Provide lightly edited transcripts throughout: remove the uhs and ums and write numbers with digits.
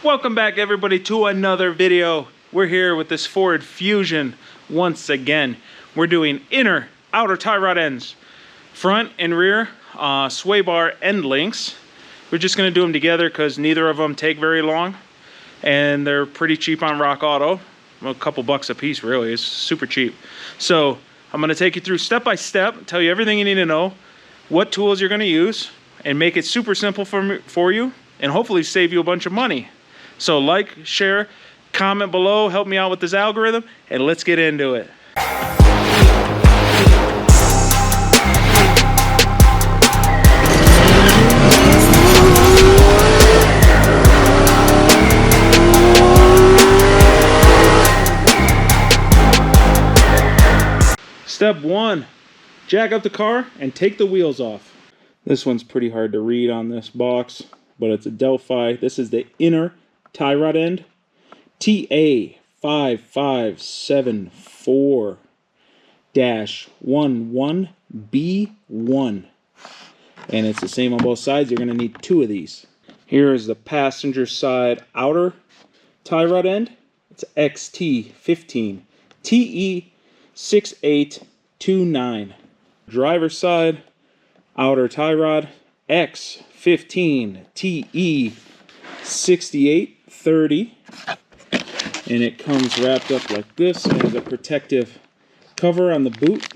Welcome back everybody to another video. We're here with this Ford Fusion once again. We're doing inner, outer tie rod ends, front and rear Swaybar end links. We're just going to do them together because neither of them take very long and they're pretty cheap on Rock Auto. Well, a couple bucks a piece really. It's super cheap. So I'm going to take you through step by step, tell you everything you need to know, what tools you're going to use, and make it super simple for you and hopefully save you a bunch of money. So like, share, comment below, help me out with this algorithm, and let's get into it. Step 1, jack up the car and take the wheels off. This one's pretty hard to read on this box, but it's a Delphi. This is the inner tie rod end, TA5574-11B1, and it's the same on both sides. You're going to need 2 of these. Here is the passenger side outer tie rod end. It's XT15TE6829. Driver side outer tie rod X15TE6830, and it comes wrapped up like this. It has a protective cover on the boot,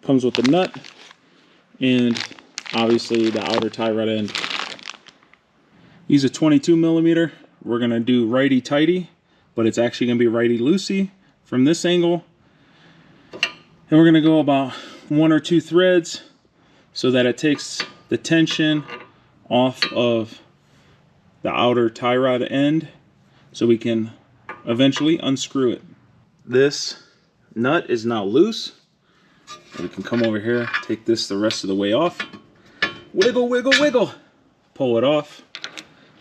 comes with the nut, and obviously the outer tie rod end. Use a 22mm. We're going to do righty-tighty, but it's actually going to be righty-loosey from this angle. And we're going to go about 1 or 2 threads so that it takes the tension off of the outer tie rod end so we can eventually unscrew it. This nut is now loose. We can come over here, take this the rest of the way off. Wiggle, wiggle, wiggle. Pull it off.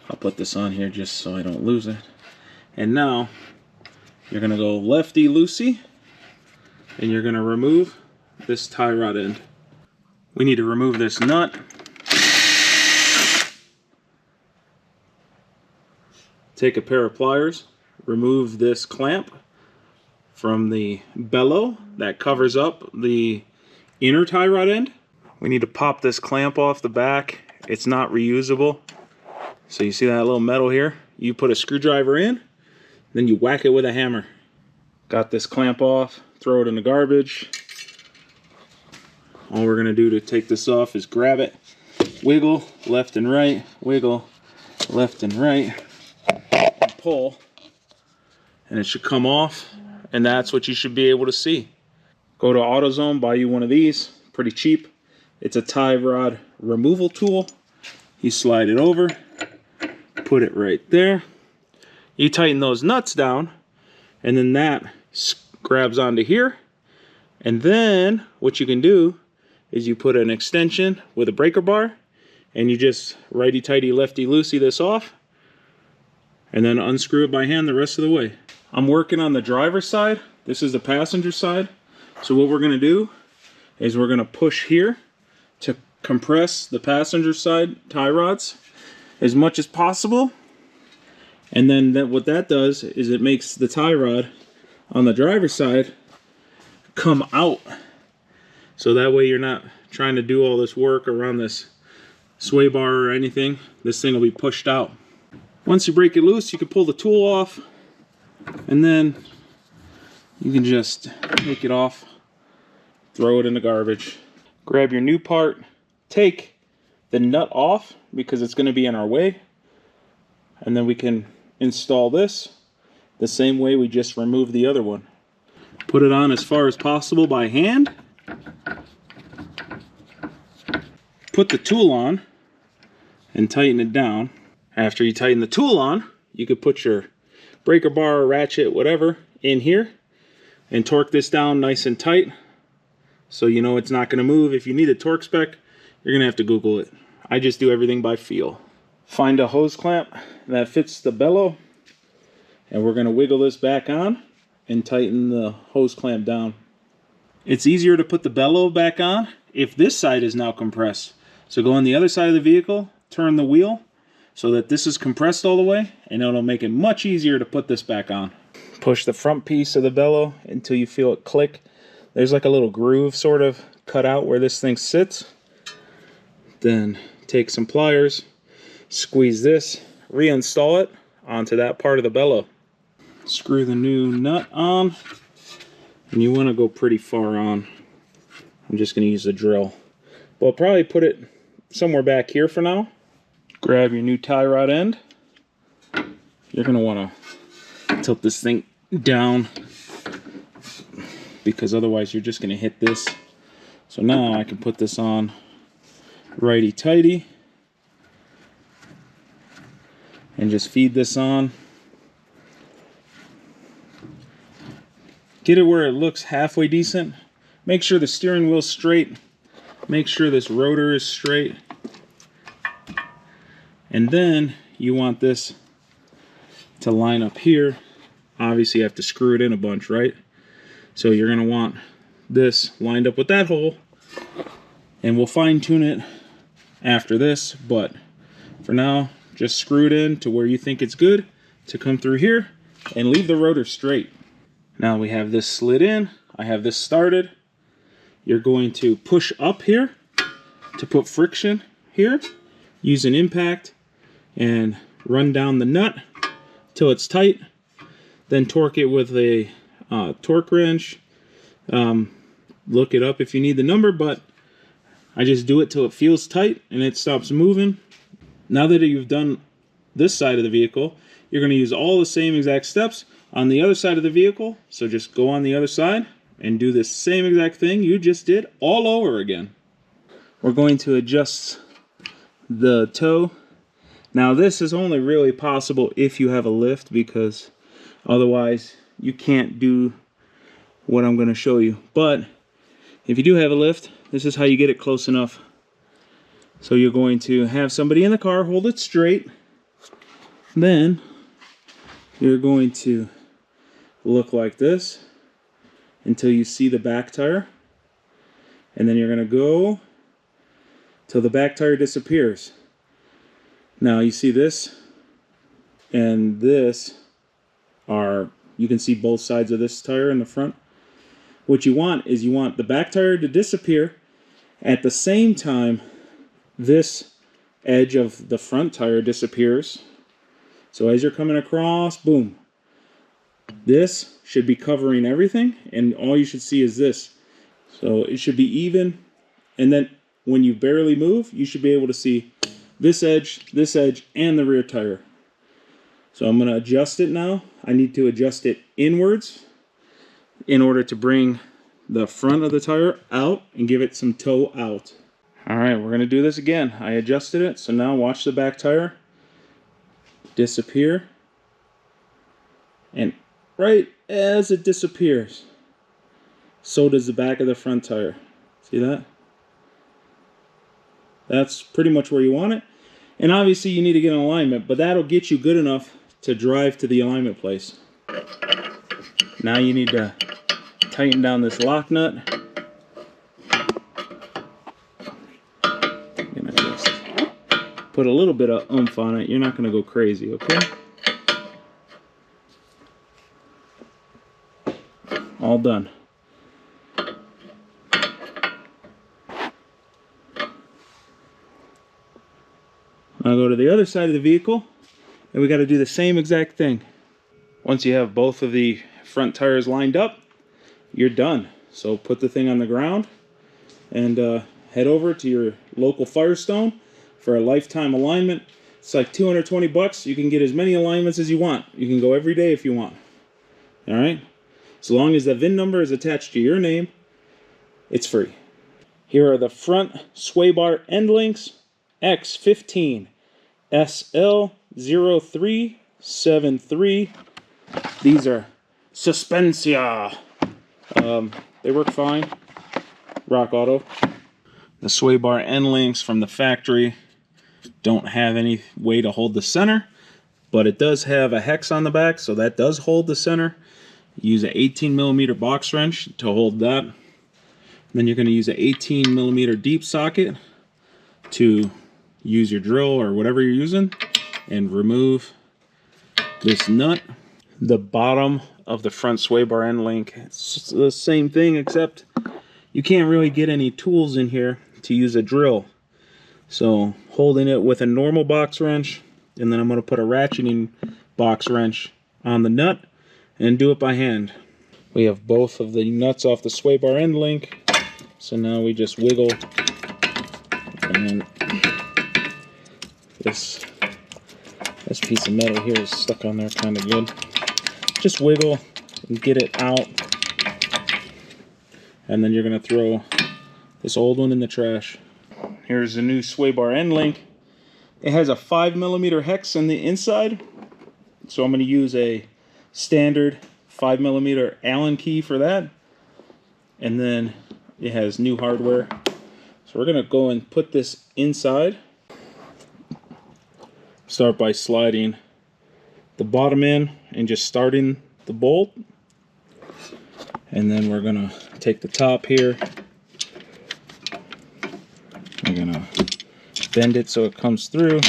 I'll put this on here just so I don't lose it. And now you're going to go lefty-loosey and you're going to remove this tie rod end. We need to remove this nut. Take a pair of pliers, remove this clamp from the bellow that covers up the inner tie rod end. We need to pop this clamp off the back. It's not reusable. So you see that little metal here? You put a screwdriver in, then you whack it with a hammer. Got this clamp off, throw it in the garbage. All we're gonna do to take this off is grab it, wiggle left and right, wiggle left and right, and pull, and it should come off, and that's what you should be able to see. Go to AutoZone, buy you one of these, pretty cheap. It's a tie rod removal tool. You slide it over, put it right there. You tighten those nuts down, and then that grabs onto here. And then what you can do is you put an extension with a breaker bar, and you just righty-tighty, lefty-loosey this off, and then unscrew it by hand the rest of the way. I'm working on the driver's side. This is the passenger side. So what we're going to do is we're going to push here to compress the passenger side tie rods as much as possible. And then what that does is it makes the tie rod on the driver's side come out. So that way you're not trying to do all this work around this sway bar or anything. This thing will be pushed out. Once you break it loose, you can pull the tool off, and then you can just take it off, throw it in the garbage. Grab your new part, take the nut off because it's going to be in our way, and then we can install this the same way we just removed the other one. Put it on as far as possible by hand. Put the tool on and tighten it down. After you tighten the tool on, you could put your breaker bar, ratchet, whatever in here and torque this down nice and tight so you know it's not going to move. If you need a torque spec, you're going to have to Google it. I just do everything by feel. Find a hose clamp that fits the bellow, and we're going to wiggle this back on and tighten the hose clamp down. It's easier to put the bellow back on if this side is now compressed. So go on the other side of the vehicle, turn the wheel, so that this is compressed all the way, and it'll make it much easier to put this back on. Push the front piece of the bellow until you feel it click. There's like a little groove sort of cut out where this thing sits. Then take some pliers, squeeze this, reinstall it onto that part of the bellow. Screw the new nut on, and you want to go pretty far on. I'm just going to use a drill. Well, I'll probably put it somewhere back here for now. Grab your new tie rod end. You're going to want to tilt this thing down, because otherwise you're just going to hit this. So now I can put this on righty-tighty and just feed this on. Get it where it looks halfway decent. Make sure the steering wheel's straight. Make sure this rotor is straight. And then you want this to line up here. Obviously you have to screw it in a bunch, right? So you're going to want this lined up with that hole, and we'll fine tune it after this, but for now just screw it in to where you think it's good to come through here, and leave the rotor straight. Now we have this slid in, I have this started. You're going to push up here to put friction here, use an impact and run down the nut till it's tight, then torque it with a torque wrench. Look it up if you need the number, but I just do it till it feels tight and it stops moving. Now that you've done this side of the vehicle, you're going to use all the same exact steps on the other side of the vehicle. So just go on the other side and do the same exact thing you just did all over again. We're going to adjust the toe. Now this is only really possible if you have a lift, because otherwise you can't do what I'm going to show you. But if you do have a lift, this is how you get it close enough. So you're going to have somebody in the car hold it straight. Then you're going to look like this until you see the back tire. And then you're going to go till the back tire disappears. Now you see this and this are, you can see both sides of this tire in the front. What you want is you want the back tire to disappear. At the same time, this edge of the front tire disappears. So as you're coming across, boom. This should be covering everything, and all you should see is this. So it should be even, and then when you barely move, you should be able to see this edge, and the rear tire. So I'm going to adjust it now. I need to adjust it inwards in order to bring the front of the tire out and give it some toe out. Alright, we're going to do this again. I adjusted it, so now watch the back tire disappear. And right as it disappears, so does the back of the front tire. See that? That's pretty much where you want it. And obviously you need to get an alignment, but that'll get you good enough to drive to the alignment place. Now you need to tighten down this lock nut. I'm gonna just put a little bit of oomph on it. You're not gonna go crazy, okay? All done. I'll go to the other side of the vehicle, and we got to do the same exact thing. Once you have both of the front tires lined up, you're done. So put the thing on the ground and head over to your local Firestone for a lifetime alignment. It's like 220 bucks. You can get as many alignments as you want. You can go every day if you want. All right? As long as the VIN number is attached to your name, it's free. Here are the front Swaybar end links. X15 SL0373. These are Suspensia. They work fine. Rock Auto. The Swaybar end links from the factory don't have any way to hold the center, but it does have a hex on the back, so that does hold the center. Use an 18mm box wrench to hold that. Then you're going to use an 18mm deep socket to use your drill or whatever you're using. and remove this nut. The bottom of the front sway bar end link, it's the same thing, except you can't really get any tools in here to use a drill. So holding it with a normal box wrench, and then I'm going to put a ratcheting box wrench on the nut and do it by hand. We have both of the nuts off the sway bar end link, so now we just wiggle, and this piece of metal here is stuck on there kind of good. Just wiggle and get it out, and then you're going to throw this old one in the trash. Here's the new sway bar end link. It has a 5mm hex on the inside, so I'm going to use a standard 5mm Allen key for that. And then it has new hardware. So we're going to go and put this inside. Start by sliding the bottom in and just starting the bolt. And then we're going to take the top here. We're going to bend it so it comes through.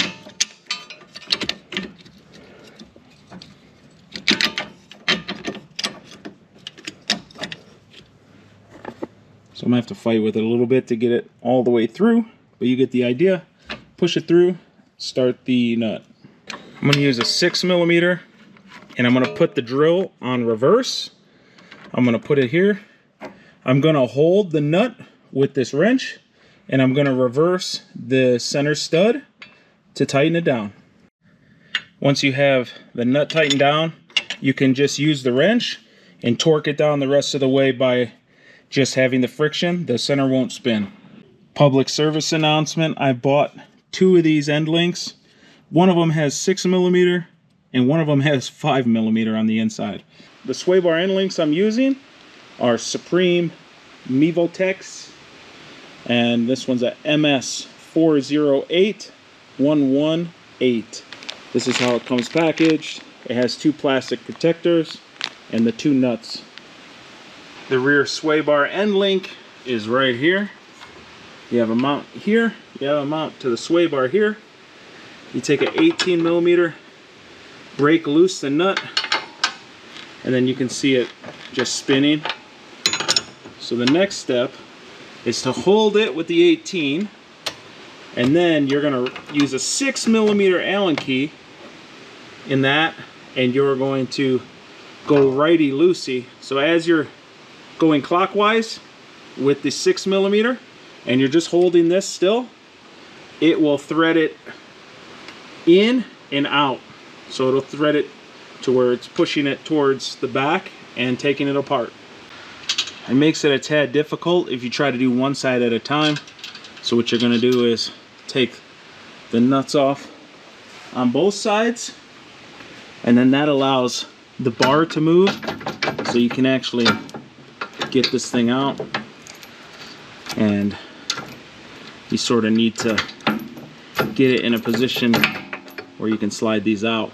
So I'm going to have to fight with it a little bit to get it all the way through, but you get the idea. Push it through, start the nut. I'm going to use a 6mm, and I'm going to put the drill on reverse. I'm going to put it here. I'm going to hold the nut with this wrench, and I'm going to reverse the center stud to tighten it down. Once you have the nut tightened down, you can just use the wrench and torque it down the rest of the way by just having the friction. The center won't spin. Public service announcement: I bought 2 of these end links. One of them has 6mm and one of them has 5mm on the inside. The sway bar end links I'm using are Supreme Mevotex, and this one's a MS 408118. This is how it comes packaged. It has 2 plastic protectors and the 2 nuts. The rear sway bar end link is right here. You have a mount here. You have a mount to the sway bar here. You take an 18mm, break loose the nut, and then you can see it just spinning. So the next step is to hold it with the 18, and then you're going to use a 6mm Allen key in that, and you're going to go righty-loosey. So as you're going clockwise with the 6mm, and you're just holding this still, it will thread it in and out. So it'll thread it to where it's pushing it towards the back and taking it apart. It makes it a tad difficult if you try to do one side at a time. So what you're going to do is take the nuts off on both sides, and then that allows the bar to move, so you can actually get this thing out. And you sort of need to get it in a position where you can slide these out.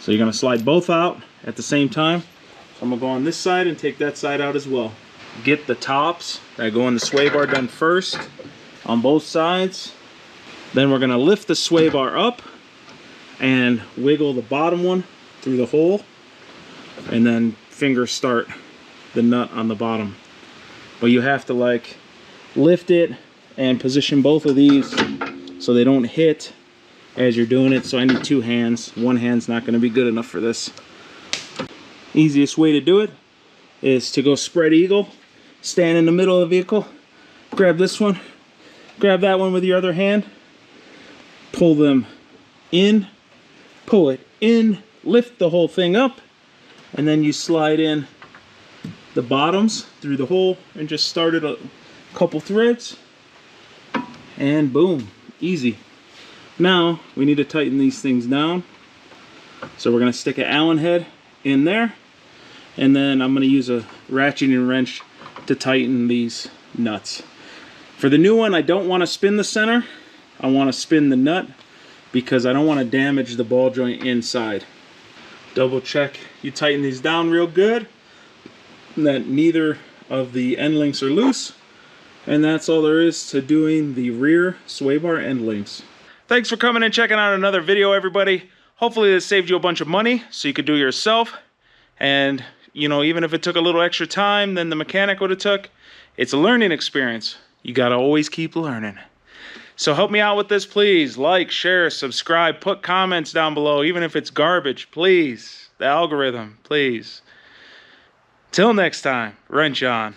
So you're going to slide both out at the same time. So I'm going to go on this side and take that side out as well. Get the tops that go in the sway bar done first on both sides. Then we're going to lift the sway bar up and wiggle the bottom one through the hole, and then finger start the nut on the bottom. But you have to like lift it and position both of these so they don't hit as you're doing it. So I need 2 hands. One hand's not going to be good enough for this. Easiest way to do it is to go spread eagle, stand in the middle of the vehicle, grab this one, grab that one with your other hand, pull them in, pull it in, lift the whole thing up, and then you slide in the bottoms through the hole and just start it a couple threads, and boom, easy. Now we need to tighten these things down. So we're going to stick an Allen head in there, and then I'm going to use a ratcheting wrench to tighten these nuts. For the new one, I don't want to spin the center. I want to spin the nut because I don't want to damage the ball joint inside. Double check you tighten these down real good, that neither of the end links are loose. And that's all there is to doing the rear sway bar end links. Thanks for coming and checking out another video, everybody. Hopefully this saved you a bunch of money so you could do it yourself. And, you know, even if it took a little extra time than the mechanic would have took, it's a learning experience. You got to always keep learning. So help me out with this, please. Like, share, subscribe, put comments down below, even if it's garbage, please. The algorithm, please. Till next time, Wrench on.